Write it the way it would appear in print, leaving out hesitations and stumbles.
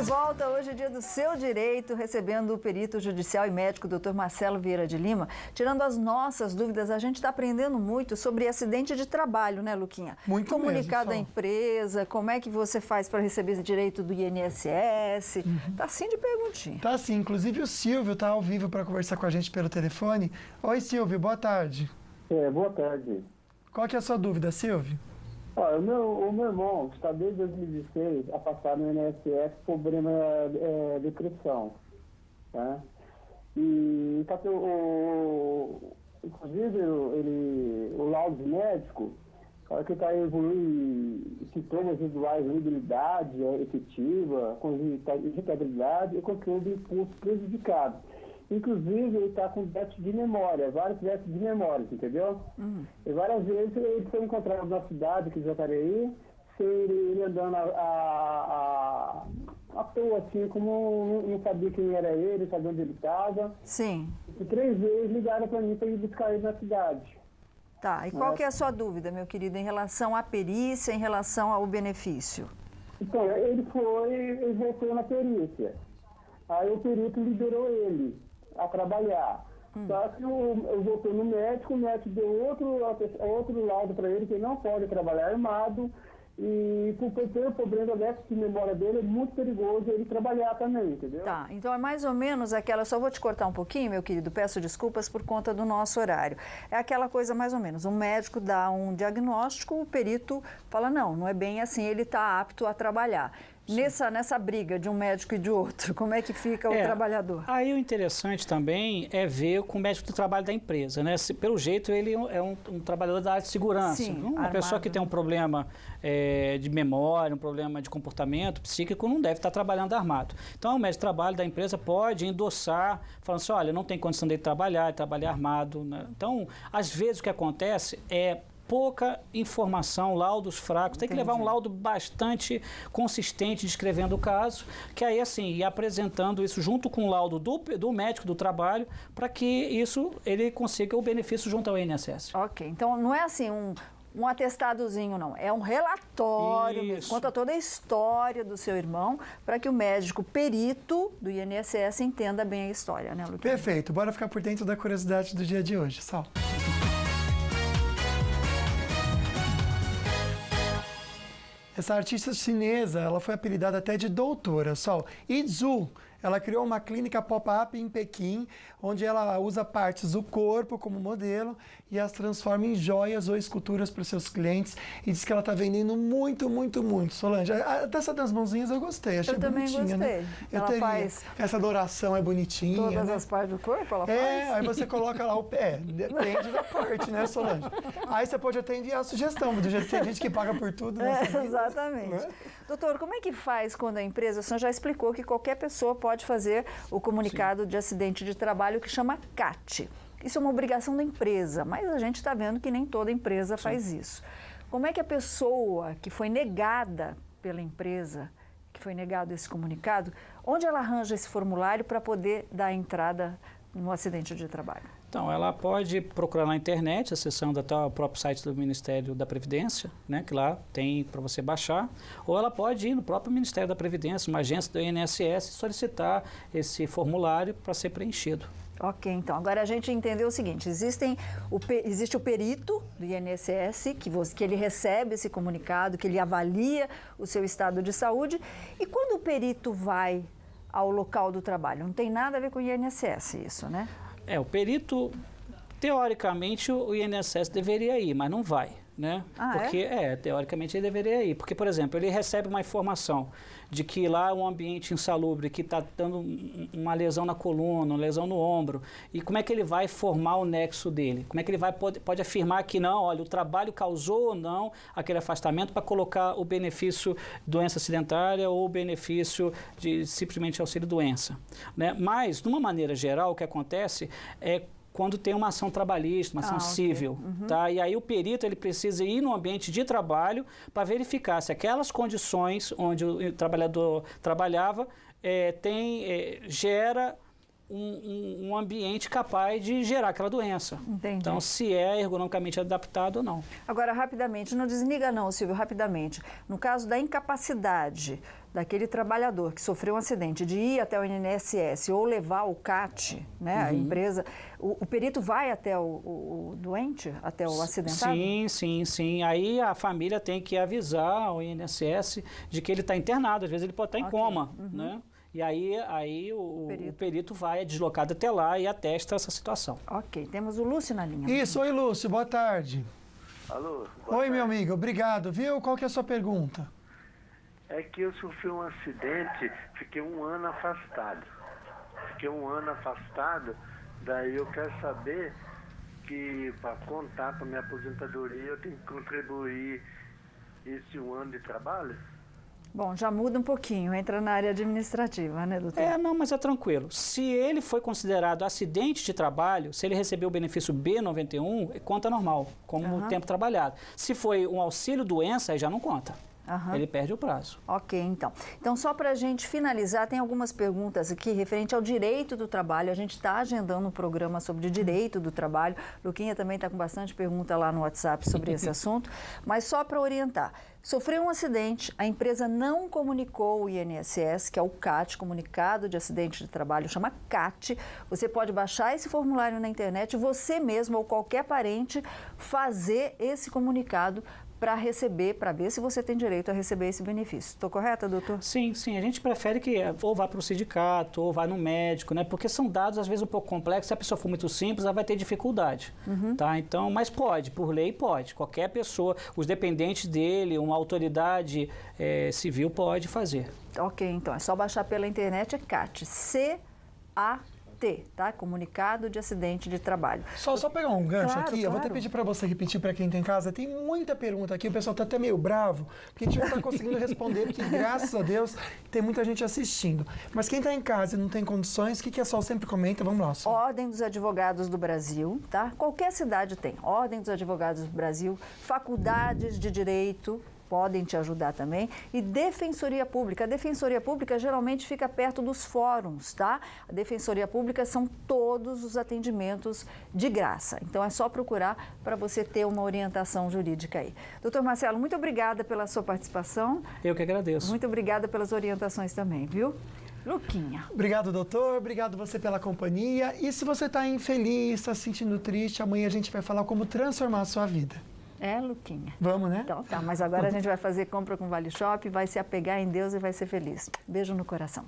volta, hoje é dia do seu direito, recebendo o perito judicial e médico Dr. Marcelo Vieira de Lima, tirando as nossas dúvidas. A gente está aprendendo muito sobre acidente de trabalho, né, Luquinha? Muito Comunicado mesmo, à empresa, como é que você faz para receber esse direito do INSS? Tá assim de perguntinha. Tá sim, inclusive o Silvio tá ao vivo para conversar com a gente pelo telefone. Oi, Silvio, boa tarde. Boa tarde. Qual que é a sua dúvida, Silvio? Olha, o meu irmão está desde 2016 a passar no INSS por problema de depressão, tá? E tá, inclusive o laudo médico, fala que está evoluindo sintomas visuais, mobilidade efetiva, irritabilidade e controle do impulso prejudicado. Inclusive, ele está com déficit de memória, vários déficits de memória, entendeu? E várias vezes ele foi encontrado na cidade, aqui em Jacareí, ele andando à toa, assim, como não sabia quem era ele, sabia onde ele estava. Sim. E 3 vezes ligaram para mim para ir buscar ele na cidade. Tá, e qual que é a sua dúvida, meu querido, em relação à perícia, em relação ao benefício? Então, ele voltou na perícia. Aí o perito liberou ele a trabalhar. Só que eu voltei no médico, o médico deu outro laudo para ele, que ele não pode trabalhar armado, e por ter o problema do déficit de memória dele, é muito perigoso ele trabalhar também, entendeu? Tá, então é mais ou menos aquela, só vou te cortar um pouquinho, meu querido, peço desculpas por conta do nosso horário. É aquela coisa mais ou menos, o médico dá um diagnóstico, o perito fala, não é bem assim, ele está apto a trabalhar. Nessa briga de um médico e de outro, como é que fica o trabalhador? Aí o interessante também é ver com o médico do trabalho da empresa, né? Pelo jeito ele é um trabalhador da área de segurança. Sim, uma pessoa que tem um problema de memória, um problema de comportamento psíquico, não deve estar trabalhando armado. Então o médico de trabalho da empresa pode endossar, falando assim, olha, não tem condição de trabalhar armado, né? Então, às vezes o que acontece é pouca informação, laudos fracos, tem que levar um laudo bastante consistente descrevendo o caso, que aí assim, ir apresentando isso junto com o laudo do médico do trabalho, para que ele consiga o benefício junto ao INSS. Ok, então não é assim um atestadozinho, não. É um relatório, conta toda a história do seu irmão, para que o médico perito do INSS entenda bem a história, né, Luquinha? Perfeito, bora ficar por dentro da curiosidade do dia de hoje, Sal. Essa artista chinesa, ela foi apelidada até de doutora, Sol. Izhu, ela criou uma clínica pop-up em Pequim, onde ela usa partes do corpo como modelo e as transforma em joias ou esculturas para os seus clientes. E diz que ela está vendendo muito, muito, muito. Solange, até essa das mãozinhas eu gostei, achei bonitinha. Eu também gostei. Né? Ela faz essa adoração é bonitinha. Todas né? as partes do corpo ela faz? Aí você coloca lá o pé, depende da parte, né, Solange? Aí você pode até enviar a sugestão, do jeito que tem gente que paga por tudo. Exatamente. Né? Doutor, como é que faz quando a empresa, o senhor já explicou que qualquer pessoa pode fazer o comunicado de acidente de trabalho que chama CAT. Isso é uma obrigação da empresa, mas a gente está vendo que nem toda empresa faz isso. Como é que a pessoa que foi negada pela empresa, que foi negado esse comunicado, onde ela arranja esse formulário para poder dar entrada no acidente de trabalho? Então, ela pode procurar na internet, acessando até o próprio site do Ministério da Previdência, né, que lá tem para você baixar, ou ela pode ir no próprio Ministério da Previdência, uma agência do INSS, solicitar esse formulário para ser preenchido. Ok, então, agora a gente entendeu o seguinte, existe o perito do INSS, que ele recebe esse comunicado, que ele avalia o seu estado de saúde, e quando o perito vai ao local do trabalho, não tem nada a ver com o INSS isso, né? O perito, teoricamente, o INSS deveria ir, mas não vai, né? Porque, teoricamente ele deveria ir. Porque, por exemplo, ele recebe uma informação de que lá é um ambiente insalubre, que está dando uma lesão na coluna, uma lesão no ombro. E como é que ele vai formar o nexo dele? Como é que ele pode afirmar que não, olha, o trabalho causou ou não aquele afastamento para colocar o benefício doença acidentária ou o benefício de simplesmente auxílio-doença, né? Mas, de uma maneira geral, o que acontece é quando tem uma ação trabalhista, uma ação civil, tá? E aí o perito ele precisa ir no ambiente de trabalho para verificar se aquelas condições onde o trabalhador trabalhava gera um ambiente capaz de gerar aquela doença. Entendi. Então, se é ergonomicamente adaptado ou não. Agora, rapidamente, não desliga não, Silvio, rapidamente. No caso da incapacidade daquele trabalhador que sofreu um acidente de ir até o INSS ou levar o CAT, né, a empresa, o perito vai até o doente, até o acidentado? Sim. Aí a família tem que avisar o INSS de que ele está internado, às vezes ele pode estar em coma, né? E aí o perito vai, é deslocado até lá e atesta essa situação. Ok, temos o Lúcio na linha. Isso, oi Lúcio, boa tarde. Alô? Oi, meu amigo, obrigado, viu? Qual que é a sua pergunta? É que eu sofri um acidente, fiquei um ano afastado. Daí eu quero saber que para contar para minha aposentadoria eu tenho que contribuir esse um ano de trabalho? Bom, já muda um pouquinho, entra na área administrativa, né, doutor? Não, mas é tranquilo. Se ele foi considerado acidente de trabalho, se ele recebeu o benefício B91, conta normal, como tempo trabalhado. Se foi um auxílio-doença, aí já não conta. Ele perde o prazo. Ok, então. Então, só para a gente finalizar, tem algumas perguntas aqui referente ao direito do trabalho. A gente está agendando um programa sobre o direito do trabalho. Luquinha também está com bastante pergunta lá no WhatsApp sobre esse assunto. Mas só para orientar. Sofreu um acidente, a empresa não comunicou o INSS, que é o CAT, Comunicado de Acidente de Trabalho, chama CAT. Você pode baixar esse formulário na internet, você mesmo ou qualquer parente fazer esse comunicado para receber, para ver se você tem direito a receber esse benefício. Estou correta, doutor? Sim. A gente prefere que ou vá para o sindicato ou vá no médico, né? Porque são dados, às vezes, um pouco complexos. Se a pessoa for muito simples, ela vai ter dificuldade. Tá? Então, mas pode, por lei pode. Qualquer pessoa, os dependentes dele, uma autoridade civil pode fazer. Ok, então é só baixar pela internet, é CAT. C-A-T. Tá? Comunicado de Acidente de Trabalho. Só pegar um gancho aqui, eu vou até claro. pedir para você repetir para quem está em casa. Tem muita pergunta aqui, o pessoal está até meio bravo, porque a gente não está conseguindo responder, porque graças a Deus tem muita gente assistindo. Mas quem está em casa e não tem condições, o que a Sol sempre comenta? Vamos lá, Sol. Ordem dos Advogados do Brasil, tá? Qualquer cidade tem. Ordem dos Advogados do Brasil, faculdades de direito podem te ajudar também, e Defensoria Pública. A Defensoria Pública geralmente fica perto dos fóruns, tá? A Defensoria Pública são todos os atendimentos de graça. Então é só procurar para você ter uma orientação jurídica aí. Doutor Marcelo, muito obrigada pela sua participação. Eu que agradeço. Muito obrigada pelas orientações também, viu? Luquinha. Obrigado, doutor. Obrigado você pela companhia. E se você está infeliz, está se sentindo triste, amanhã a gente vai falar como transformar a sua vida. Luquinha. Vamos, né? Então tá, mas agora a gente vai fazer compra com Vale Shop, vai se apegar em Deus e vai ser feliz. Beijo no coração.